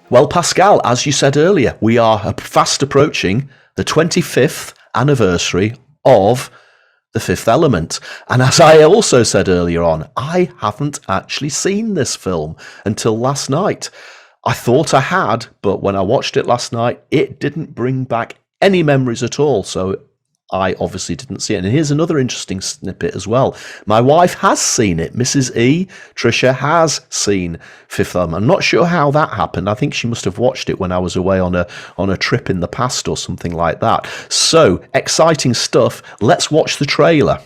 Well, Pascal, as you said earlier, we are fast approaching the 25th anniversary of The Fifth Element. And as I also said earlier on, I haven't actually seen this film until last night. I thought I had, but when I watched it last night, it didn't bring back any memories at all. So I obviously didn't see it. And here's another interesting snippet as well. My wife has seen it. Mrs. E, Tricia, has seen Fifth Element. I'm not sure how that happened. I think she must have watched it when I was away on a trip in the past or something like that. So, exciting stuff. Let's watch the trailer.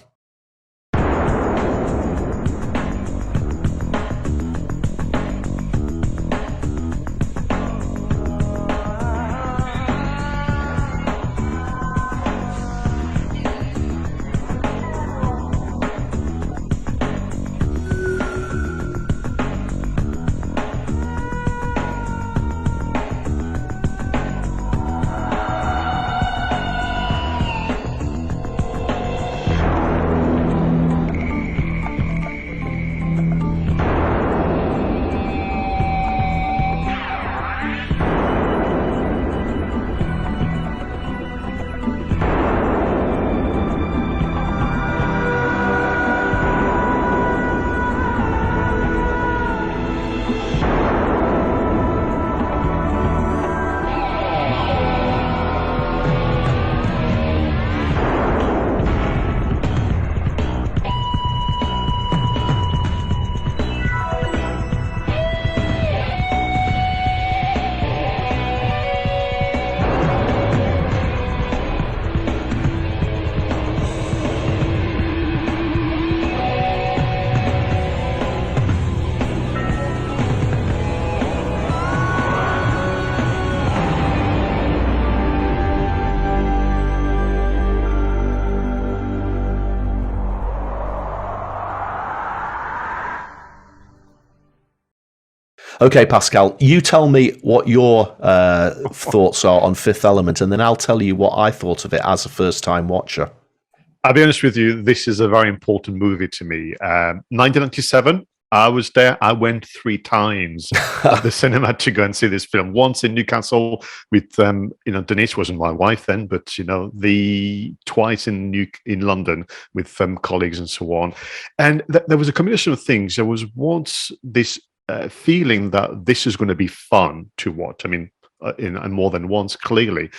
Okay, Pascal, you tell me what your thoughts are on Fifth Element, and then I'll tell you what I thought of it as a first-time watcher. I'll be honest with you, this is a very important movie to me. 1997, I was there. I went 3 times at the cinema to go and see this film. Once in Newcastle with, Denise wasn't my wife then, but, twice in London with colleagues and so on. And there was a combination of things. There was once this feeling that this is going to be fun to watch. I mean, and more than once, clearly.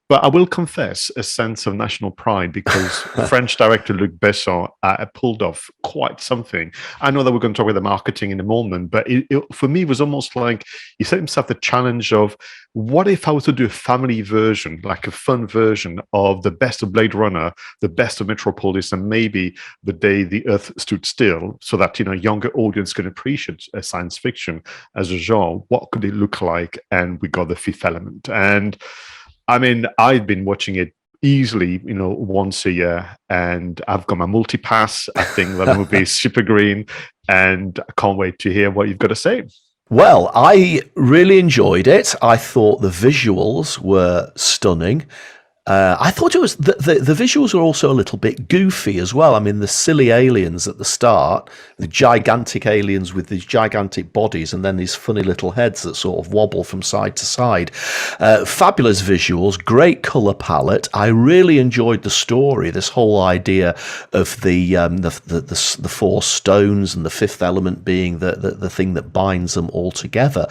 But I will confess a sense of national pride because French director Luc Besson pulled off quite something. I know that we're going to talk about the marketing in a moment, but for me, it was almost like he set himself the challenge of, what if I was to do a family version, like a fun version of the best of Blade Runner, the best of Metropolis, and maybe The Day the Earth Stood Still, so that, a younger audience can appreciate science fiction as a genre. What could it look like? And we got The Fifth Element. And I mean, I've been watching it easily, once a year, and I've got my multi-pass. I think that movie is super green, and I can't wait to hear what you've got to say. Well, I really enjoyed it. I thought the visuals were stunning. I thought it was the visuals were also a little bit goofy as well. I mean, the silly aliens at the start, the gigantic aliens with these gigantic bodies, and then these funny little heads that sort of wobble from side to side. Fabulous visuals, great color palette. I really enjoyed the story. This whole idea of the 4 stones and the fifth element being the thing that binds them all together.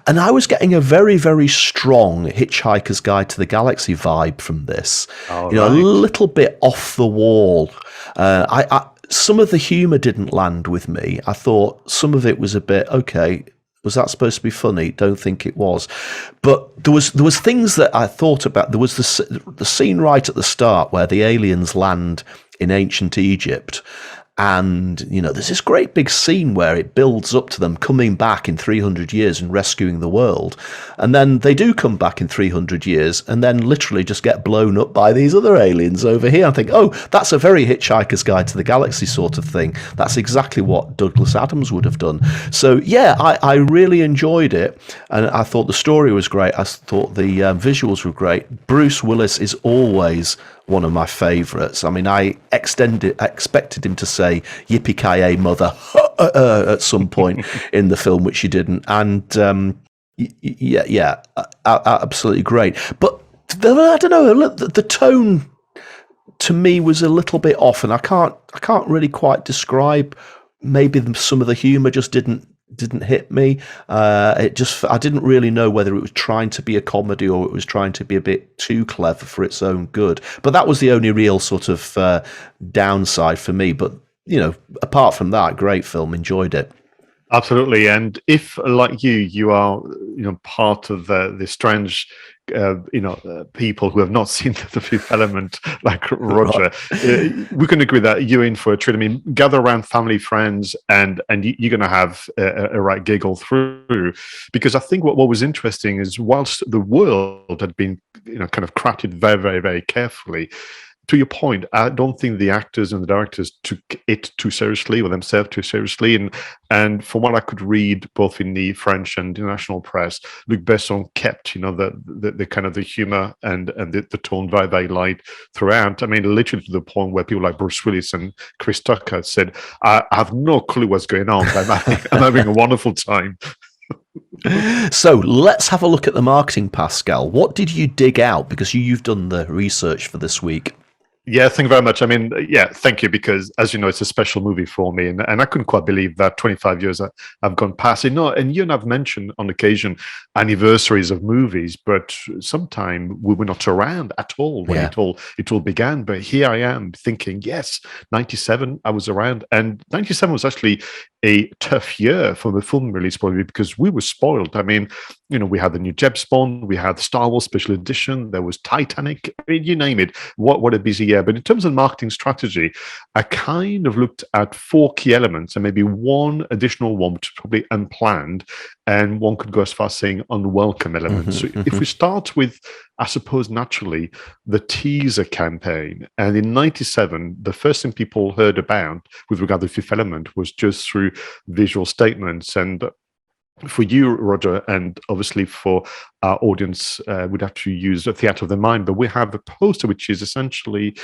And I was getting a very, very strong Hitchhiker's Guide to the Galaxy vibe from this, right. A little bit off the wall. Some of the humor didn't land with me. I thought some of it was a bit, okay, was that supposed to be funny? Don't think it was. But there was things that I thought about. There was the scene right at the start where the aliens land in ancient Egypt. And, there's this great big scene where it builds up to them coming back in 300 years and rescuing the world. And then they do come back in 300 years and then literally just get blown up by these other aliens over here. I think, oh, that's a very Hitchhiker's Guide to the Galaxy sort of thing. That's exactly what Douglas Adams would have done. So, yeah, I really enjoyed it. And I thought the story was great. I thought the visuals were great. Bruce Willis is always one of my favourites. I mean, I expected him to say "Yippee-ki-yay, mother" at some point in the film, which he didn't. And Yeah, absolutely great. But I don't know, the tone to me was a little bit off, and I can't really quite describe. Maybe some of the humour just didn't hit me. I didn't really know whether it was trying to be a comedy or it was trying to be a bit too clever for its own good. But that was the only real sort of downside for me. But apart from that, great film, enjoyed it. Absolutely, and if, like you are, part of the strange, people who have not seen the Fifth Element, like Roger, we can agree that you're in for a treat. I mean, gather around family, friends, and you're going to have a right giggle through, because I think what was interesting is whilst the world had been, kind of crafted very, very, very carefully. To your point, I don't think the actors and the directors took it too seriously or themselves too seriously. And from what I could read, both in the French and international press, Luc Besson kept, the kind of the humor and the tone very, very light throughout. I mean, literally to the point where people like Bruce Willis and Chris Tucker said, I have no clue what's going on. I'm having a wonderful time. So let's have a look at the marketing, Pascal. What did you dig out? Because you've done the research for this week. Yeah, thank you very much. I mean, yeah, thank you, because as you know, it's a special movie for me, and I couldn't quite believe that 25 years I've gone past it. No, and you and I've mentioned on occasion anniversaries of movies, but sometime we were not around at all when it all began. But here I am thinking, yes, 97, I was around, and 97 was actually a tough year for the film release, probably because we were spoiled. I mean, we had the new James Bond, we had the Star Wars special edition, there was Titanic, I mean, you name it. What a busy year. But in terms of marketing strategy, I kind of looked at 4 key elements and maybe one additional one, which is probably unplanned, and one could go as far as saying unwelcome elements. So if we start with, I suppose, naturally, the teaser campaign. And in 97, the first thing people heard about with regard to the Fifth Element was just through visual statements. And for you, Roger, and obviously for our audience, we'd have to use a theatre of the mind, but we have a poster which is essentially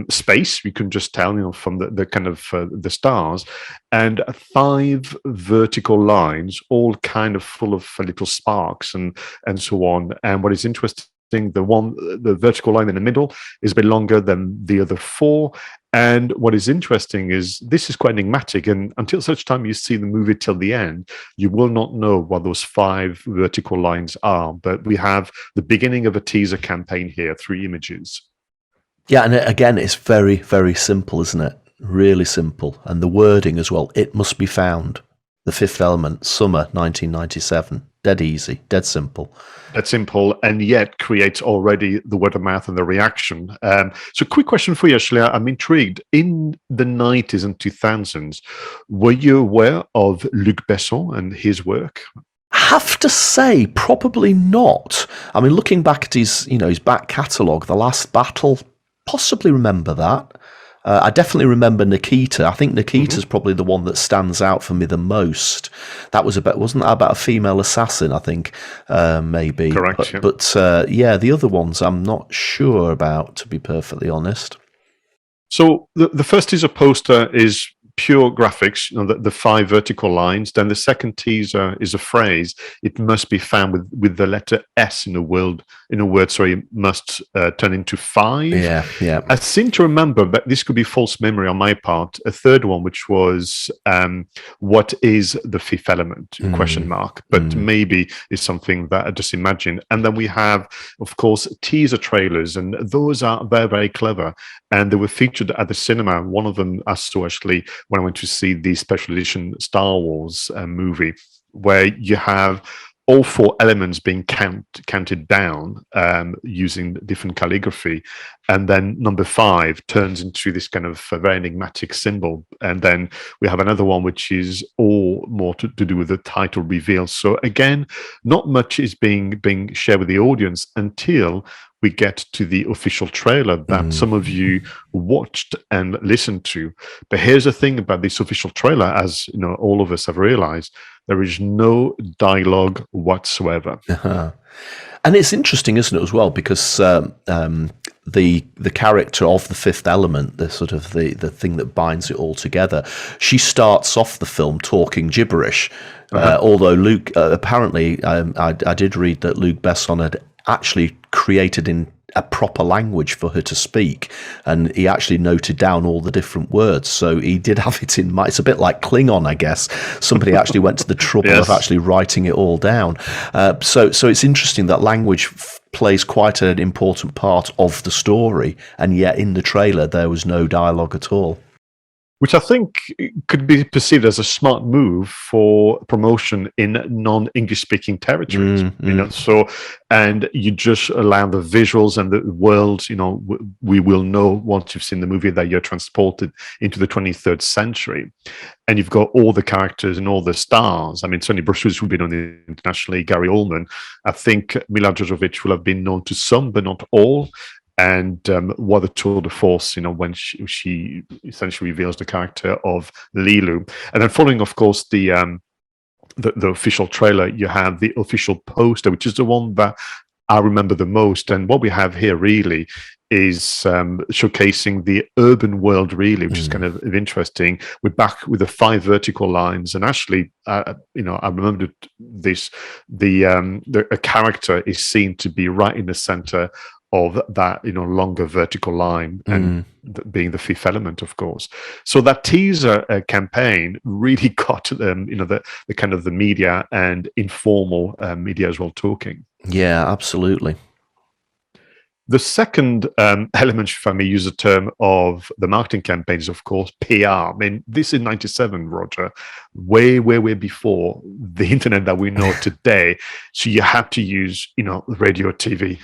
space. You can just tell, from the kind of the stars, and 5 vertical lines, all kind of full of little sparks and so on. And what is interesting, the vertical line in the middle is a bit longer than the other 4. And what is interesting is this is quite enigmatic, and until such time you see the movie till the end, you will not know what those 5 vertical lines are. But we have the beginning of a teaser campaign here, 3 images. Yeah, and again, it's very, very simple, isn't it? Really simple. And the wording as well, it must be found. The Fifth Element, summer 1997. Dead easy, dead simple. Dead simple, and yet creates already the word of mouth and the reaction. So quick question for you, Ashley. I'm intrigued. In the 90s and 2000s, were you aware of Luc Besson and his work? I have to say, probably not. I mean, looking back at his back catalogue, The Last Battle, possibly remember that. I definitely remember Nikita. I think Nikita's probably the one that stands out for me the most. That was wasn't that about a female assassin? I think maybe. Correct. But the other ones I'm not sure about, to be perfectly honest. So the first teaser poster is pure graphics, the 5 vertical lines. Then the second teaser is a phrase. It must be found with the letter S in a word. Must turn into 5. Yeah. I seem to remember, but this could be false memory on my part, a third one, which was what is the Fifth Element? Question mark. But maybe it's something that I just imagine. And then we have, of course, teaser trailers, and those are very, very clever. And they were featured at the cinema. One of them I saw actually when I went to see the special edition Star Wars movie, where you have all 4 elements being counted down using different calligraphy. And then number 5 turns into this kind of very enigmatic symbol. And then we have another one, which is all more to do with the title reveal. So again, not much is being shared with the audience until we get to the official trailer that some of you watched and listened to. But here's the thing about this official trailer, as all of us have realized, there is no dialogue whatsoever. And it's interesting, isn't it, as well, because the character of the Fifth Element, the sort of the thing that binds it all together, she starts off the film talking gibberish. Although Luc, apparently, I did read that Luc Besson had actually created in a proper language for her to speak, and he actually noted down all the different words, so he did have it in mind. It's a bit like Klingon, I guess. Somebody actually went to the trouble of actually writing it all down. So it's interesting that language plays quite an important part of the story, and yet in the trailer there was no dialogue at all. Which I think could be perceived as a smart move for promotion in non-English speaking territories. You know, so, and you just allow the visuals and the world, you know, we will know once you've seen the movie that you're transported into the 23rd century. And you've got all the characters and all the stars. I mean, certainly Bruce Willis will be known internationally, Gary Oldman. I think Mila Jovovich will have been known to some, but not all. And what a tour de force, you know, when she essentially reveals the character of Lilu. And then following, of course, the official trailer, you have the official poster, which is the one that I remember the most. And what we have here really is showcasing the urban world, really, which is kind of interesting. We're back with the 5 vertical lines, and actually, you know, I remember this: a character is seen to be right in the center of that, you know, longer vertical line, and being the Fifth Element, of course. So that teaser campaign really got you know, the kind of the media and informal media as well talking. Yeah, absolutely. The second element, if I may use the term, of the marketing campaign is, of course, PR. I mean, this is 97, Roger, way before the internet that we know today. So you had to use, you know, radio, TV,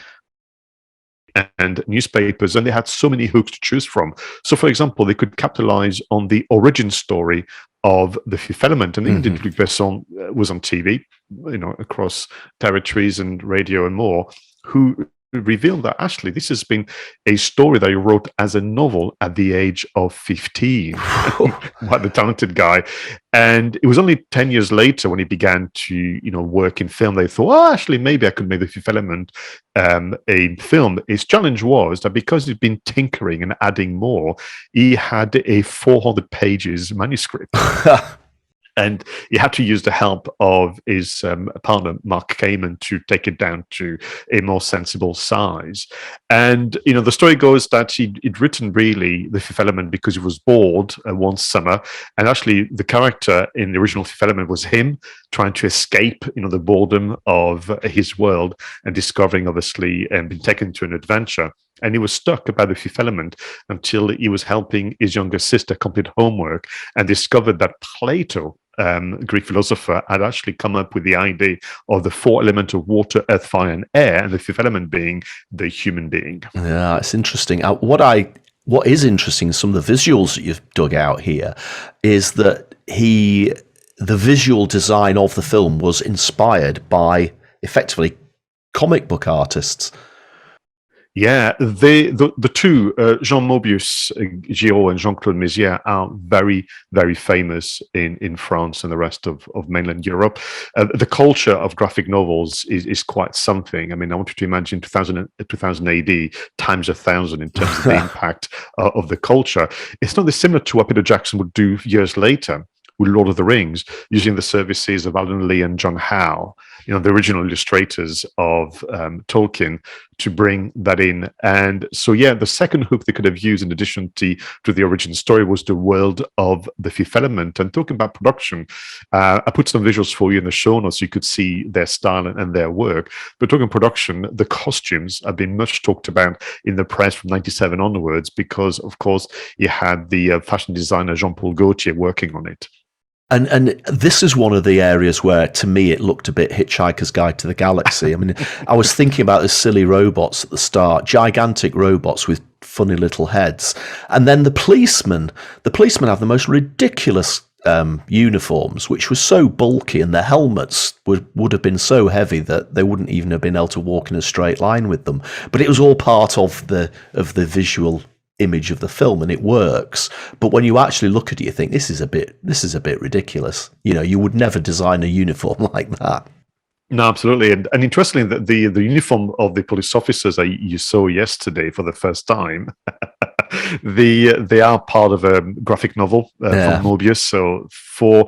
and newspapers, and they had so many hooks to choose from. So, for example, they could capitalize on the origin story of the Fifth Element, and indeed, Luc Besson was on TV, you know, across territories and radio and more, who revealed that actually this has been a story that he wrote as a novel at the age of 15. What a talented guy. And it was only 10 years later when he began to, you know, work in film, they thought, oh, actually, maybe I could make the Fifth Element a film. His challenge was that because he'd been tinkering and adding more, he had a 400 pages manuscript. And he had to use the help of his partner, Mark Kamen, to take it down to a more sensible size. And, you know, the story goes that he'd written really the Fifth Element because he was bored one summer. And actually, the character in the original Fifth Element was him trying to escape, you know, the boredom of his world and discovering, obviously, and being taken to an adventure. And he was stuck about the Fifth Element until he was helping his younger sister complete homework and discovered that Plato, Greek philosopher, had actually come up with the idea of the 4 elements of water, earth, fire, and air, and the 5th element being the human being. Yeah, it's interesting. What is interesting, some of the visuals that you've dug out here, is that the visual design of the film was inspired by effectively comic book artists. Yeah, the two, Jean Mobius Giraud and Jean-Claude Mézières, are very, very famous in France and the rest of mainland Europe. The culture of graphic novels is quite something. I mean, I want you to imagine 2000 AD times 1,000 in terms of the impact of the culture. It's not dissimilar to what Peter Jackson would do years later with Lord of the Rings, using the services of Alan Lee and John Howe, you know, the original illustrators of Tolkien, to bring that in. And so, yeah, the second hook they could have used in addition to the origin story was the world of the Fifth Element. And talking about production, I put some visuals for you in the show notes so you could see their style and their work. But talking production, the costumes have been much talked about in the press from 97 onwards because, of course, you had the fashion designer Jean-Paul Gaultier working on it. And this is one of the areas where, to me, it looked a bit Hitchhiker's Guide to the Galaxy. I mean, I was thinking about the silly robots at the start, gigantic robots with funny little heads. And then the policemen have the most ridiculous uniforms, which were so bulky, and their helmets would have been so heavy that they wouldn't even have been able to walk in a straight line with them. But it was all part of the visual image of the film, and it works. But when you actually look at it, you think this is a bit ridiculous. You know, you would never design a uniform like that. No, absolutely, and interestingly, the uniform of the police officers you saw yesterday for the first time, they are part of a graphic novel from Yeah. Mobius. So for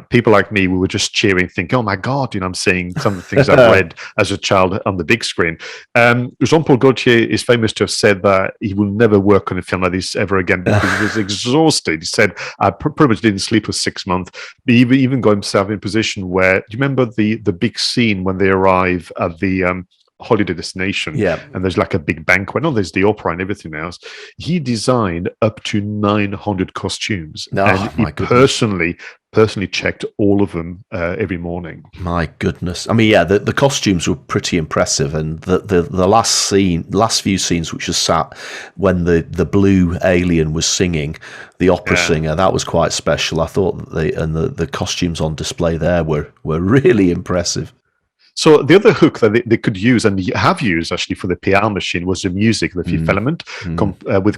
people like me, we were just cheering, thinking, "Oh my god!" I'm seeing some of the things I've read as a child on the big screen. Jean-Paul Gaultier is famous to have said that he will never work on a film like this ever again because he was exhausted. He said, "I pretty much didn't sleep for 6 months." He even got himself in a position where, do you remember the big scene when they arrive at the holiday destination, Yeah. and there's like a big banquet? No, there's the opera and everything else. He designed up to 900 costumes, and he My goodness. personally checked all of them every morning. My goodness. I mean, yeah, the costumes were pretty impressive, and the last few scenes, which was sat when the blue alien was singing, the opera singer, that was quite special. I thought that the costumes on display there were really impressive. So the other hook that they could use, and have used actually for the PR machine, was the music, the Fifth Element, with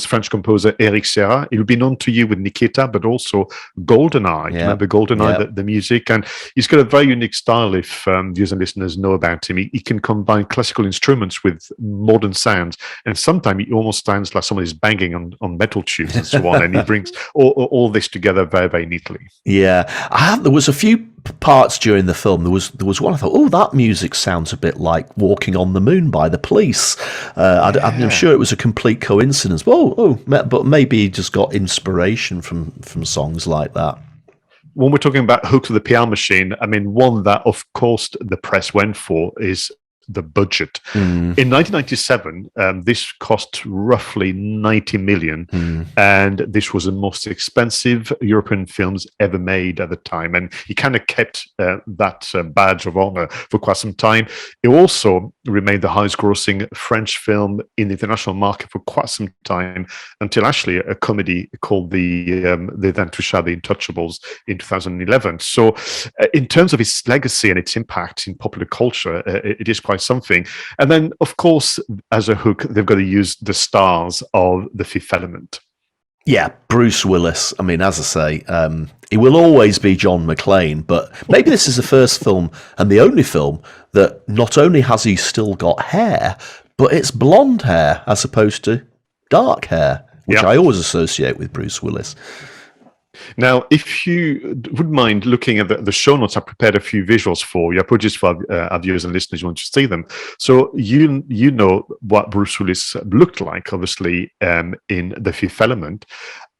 French composer Eric Serra. It will be known to you with Nikita, but also Goldeneye. Yeah. Remember Goldeneye, the music? And he's got a very unique style, if viewers and listeners know about him. He can combine classical instruments with modern sounds, and sometimes he almost sounds like somebody's banging on metal tubes and so on, and he brings all this together very, very neatly. Yeah. There was a few parts during the film. There was one I thought, oh, that music sounds a bit like Walking on the Moon by the Police. I'm sure it was a complete coincidence. But maybe he just got inspiration from songs like that. When we're talking about hooks of the PR machine, I mean, one that, of course, the press went for is the budget. In 1997, this cost roughly 90 million, and this was the most expensive European films ever made at the time. And he kind of kept that badge of honor for quite some time. It also remained the highest grossing French film in the international market for quite some time, until actually a comedy called the then Toucha, The Intouchables, in 2011. So in terms of its legacy and its impact in popular culture, it is quite something. And then, of course, as a hook, they've got to use the stars of The Fifth Element. Yeah, Bruce Willis. I mean, as I say, he will always be John McClane, but maybe this is the first film and the only film that not only has he still got hair, but it's blonde hair as opposed to dark hair, which I always associate with Bruce Willis. Now, if you wouldn't mind looking at the show notes, I prepared a few visuals for you. I put just for our viewers and listeners who want to see them. So you know what Bruce Willis looked like, obviously, in The Fifth Element.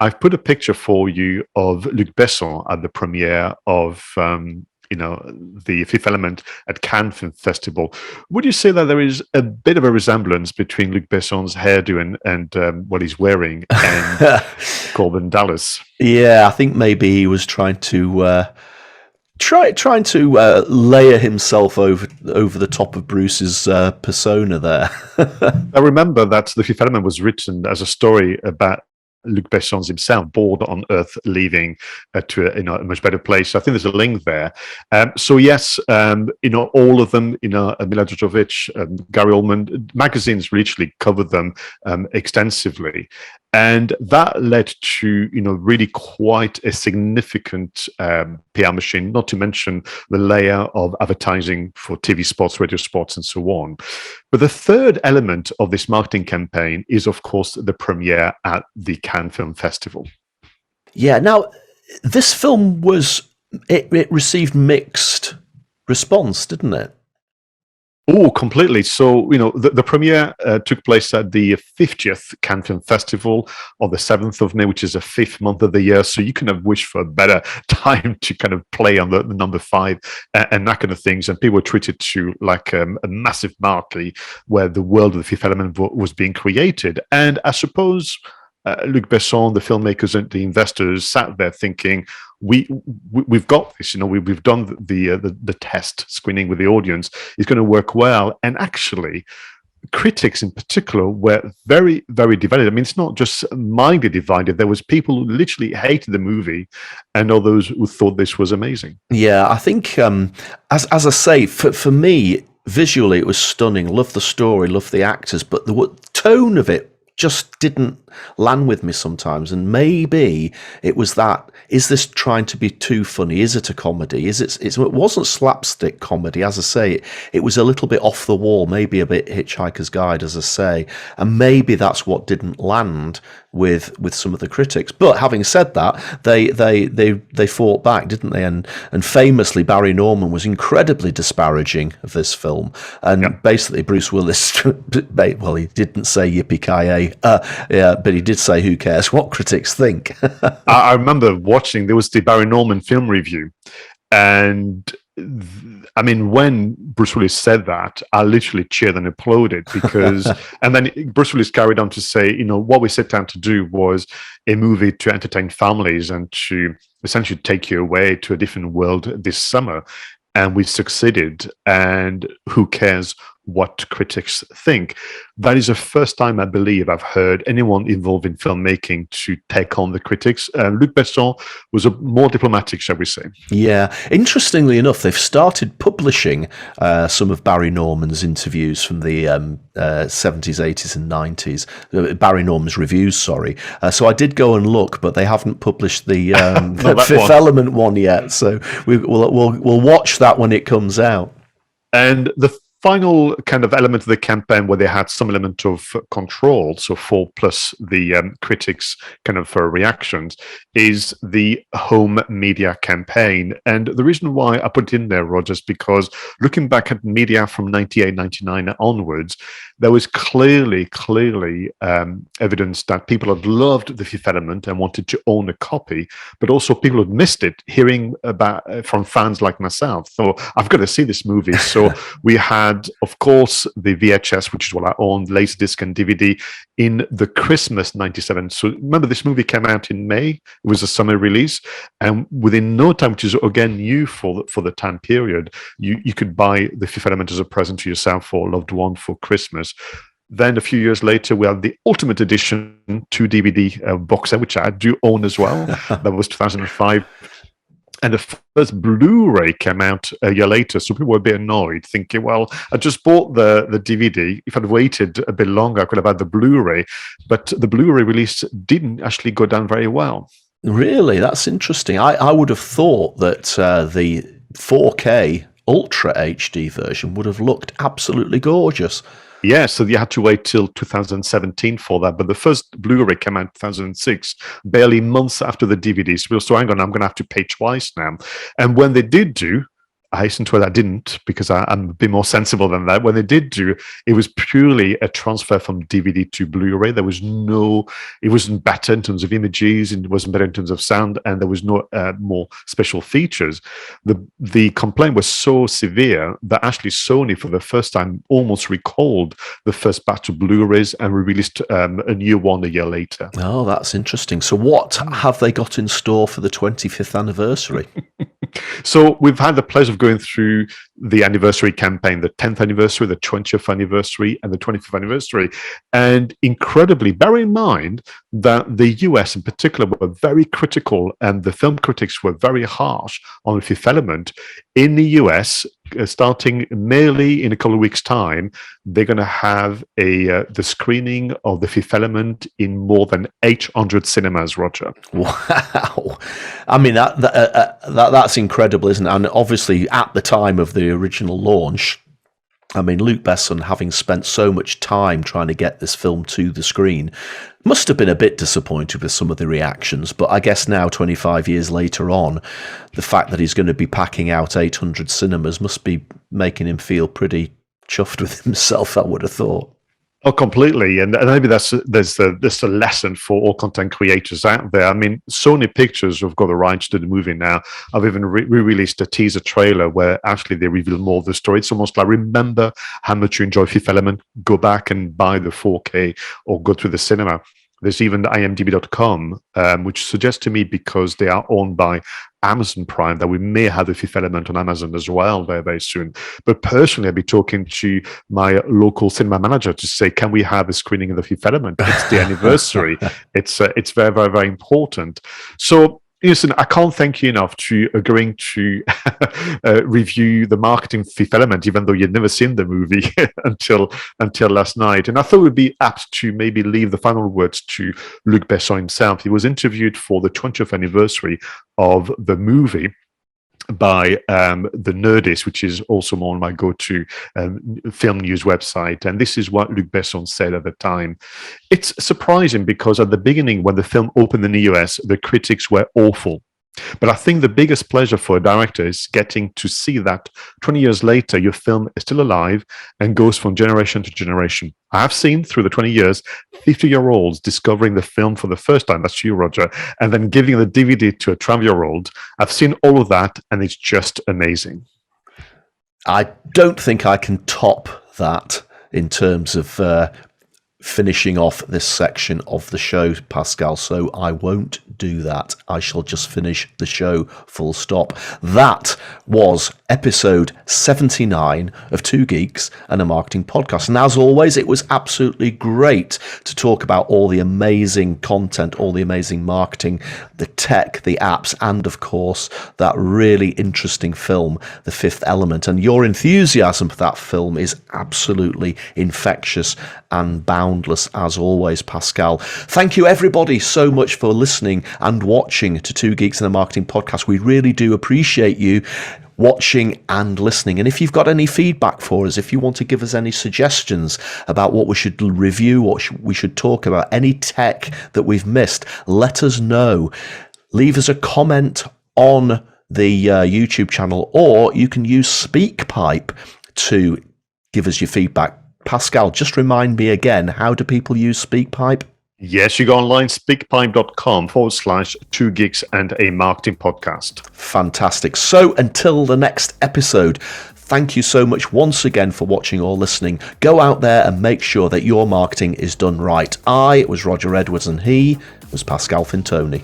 I've put a picture for you of Luc Besson at the premiere of The Fifth Element at Cannes Film Festival. Would you say that there is a bit of a resemblance between Luc Besson's hairdo and what he's wearing and Corbin Dallas? Yeah, I think maybe he was trying to layer himself over the top of Bruce's persona there. I remember that The Fifth Element was written as a story about Luc Besson himself, bored on Earth, leaving to a much better place. So I think there's a link there. So yes, all of them, Mila Jovovich, Gary Oldman, magazines literally covered them extensively, and that led to really quite a significant PR machine. Not to mention the layer of advertising for TV spots, radio spots, and so on. But the third element of this marketing campaign is, of course, the premiere at the Cannes Film Festival. Yeah. Now, this film it received mixed response, didn't it? Oh, completely. So, the premiere took place at the 50th Cannes Film Festival on the 7th of May, which is the 5th month of the year. So you can have wished for a better time to kind of play on the number 5 and that kind of things. And people were treated to like a massive marquee where the world of The Fifth Element was being created. And I suppose Luc Besson, the filmmakers and the investors sat there thinking, we've got this, we've done the test screening with the audience. It's going to work well. And actually, critics in particular were very, very divided. I mean, it's not just mildly divided. There was people who literally hated the movie and others who thought this was amazing. Yeah, I think, as I say, for me, visually it was stunning. Love the story, love the actors, but the tone of it just didn't land with me sometimes. And maybe it was that, is this trying to be too funny? Is it a comedy? It wasn't slapstick comedy, as I say. It was a little bit off the wall, maybe a bit Hitchhiker's Guide, as I say. And maybe that's what didn't land with some of the critics. But having said that, they fought back, didn't they? And famously, Barry Norman was incredibly disparaging of this film. And basically, Bruce Willis, well, he didn't say yippee-ki-yay, yeah, but he did say, who cares what critics think. I remember watching, there was the Barry Norman film review, and I mean, when Bruce Willis said that, I literally cheered and applauded because, and then Bruce Willis carried on to say, you know, what we set out to do was a movie to entertain families and to essentially take you away to a different world this summer. And we succeeded. And who cares what critics think? That is the first time I believe I've heard anyone involved in filmmaking to take on the critics. Luc Besson was more diplomatic, shall we say. Yeah. Interestingly enough, they've started publishing some of Barry Norman's interviews from the 70s, 80s and 90s. Barry Norman's reviews, sorry. So I did go and look, but they haven't published the Fifth Element one yet. So we'll watch that when it comes out. And the final kind of element of the campaign where they had some element of control, so for plus the critics kind of reactions, is the home media campaign. And the reason why I put it in there, Roger, is because looking back at media from 98, 99 onwards, there was clearly evidence that people had loved The Fifth Element and wanted to own a copy, but also people had missed it, hearing about from fans like myself. So I've got to see this movie. So we had, of course, the VHS, which is what I owned, Laserdisc and DVD, in the Christmas 97. So remember, this movie came out in May. It was a summer release. And within no time, which is again new for the time period, you could buy The Fifth Element as a present to yourself or a loved one for Christmas. Then a few years later, we had the Ultimate Edition 2 DVD box set, which I do own as well. That was 2005. And the first Blu-ray came out a year later, so people were a bit annoyed, thinking, well, I just bought the DVD. If I'd waited a bit longer, I could have had the Blu-ray. But the Blu-ray release didn't actually go down very well. Really? That's interesting. I would have thought that the 4K Ultra HD version would have looked absolutely gorgeous. Yeah, so you had to wait till 2017 for that. But the first Blu-ray came out in 2006, barely months after the DVD. So hang on, I'm going to have to pay twice now. And when they did do, I hasten to add I didn't, because I'm a bit more sensible than that. When they did do, it was purely a transfer from DVD to Blu-ray. There was it wasn't better in terms of images, and it wasn't better in terms of sound, and there was no more special features. The complaint was so severe that actually Sony, for the first time, almost recalled the first batch of Blu-rays and released a new one a year later. Oh, that's interesting. So what have they got in store for the 25th anniversary? So we've had the pleasure of going through the anniversary campaign, the 10th anniversary, the 20th anniversary, and the 25th anniversary. And incredibly, bear in mind that the US in particular were very critical, and the film critics were very harsh on The Fifth Element. In the US, starting merely in a couple of weeks' time, they're going to have the screening of The Fifth Element in more than 800 cinemas, Roger. Wow. I mean, that's incredible, isn't it? And obviously, at the time of the original launch, I mean, Luc Besson, having spent so much time trying to get this film to the screen, must have been a bit disappointed with some of the reactions. But I guess now, 25 years later on, the fact that he's going to be packing out 800 cinemas must be making him feel pretty chuffed with himself, I would have thought. Oh, completely. And maybe there's a lesson for all content creators out there. I mean, Sony Pictures have got the rights to the movie now. I've even re-released a teaser trailer where actually they reveal more of the story. It's almost like, remember how much you enjoy Fifth Element, go back and buy the 4K or go to the cinema. There's even the imdb.com, which suggests to me, because they are owned by Amazon Prime, that we may have The Fifth Element on Amazon as well very, very soon. But personally, I'll be talking to my local cinema manager to say, can we have a screening of The Fifth Element? It's the anniversary. It's very, very, very important. So Listen, I can't thank you enough to agreeing to review the marketing Fifth Element, even though you'd never seen the movie until last night. And I thought it would be apt to maybe leave the final words to Luc Besson himself. He was interviewed for the 20th anniversary of the movie by the Nerdist, which is also one of my go-to film news website. And this is what Luc Besson said at the time. It's surprising because at the beginning, when the film opened in the US, the critics were awful. But I think the biggest pleasure for a director is getting to see that 20 years later, your film is still alive and goes from generation to generation. I have seen through the 20 years, 50-year-olds discovering the film for the first time, that's you, Roger, and then giving the DVD to a 12-year-old. I've seen all of that, and it's just amazing. I don't think I can top that in terms of finishing off this section of the show, Pascal, so I won't do that. I shall just finish the show, full stop. That was episode 79 of Two Geeks and a Marketing Podcast. And as always, it was absolutely great to talk about all the amazing content, all the amazing marketing, the tech, the apps, and of course, that really interesting film, The Fifth Element. And your enthusiasm for that film is absolutely infectious and boundless as always, Pascal. Thank you everybody so much for listening and watching to Two Geeks and a Marketing Podcast. We really do appreciate you watching and listening. And if you've got any feedback for us, if you want to give us any suggestions about what we should review, what we should talk about, any tech that we've missed, let us know. Leave us a comment on the YouTube channel, or you can use SpeakPipe to give us your feedback. Pascal, just remind me again, how do people use SpeakPipe? Yes, you go online, speakpipe.com/2 geeks and a marketing podcast. Fantastic. So until the next episode, thank you so much once again for watching or listening. Go out there and make sure that your marketing is done right. I was Roger Edwards and he was Pascal Fintoni.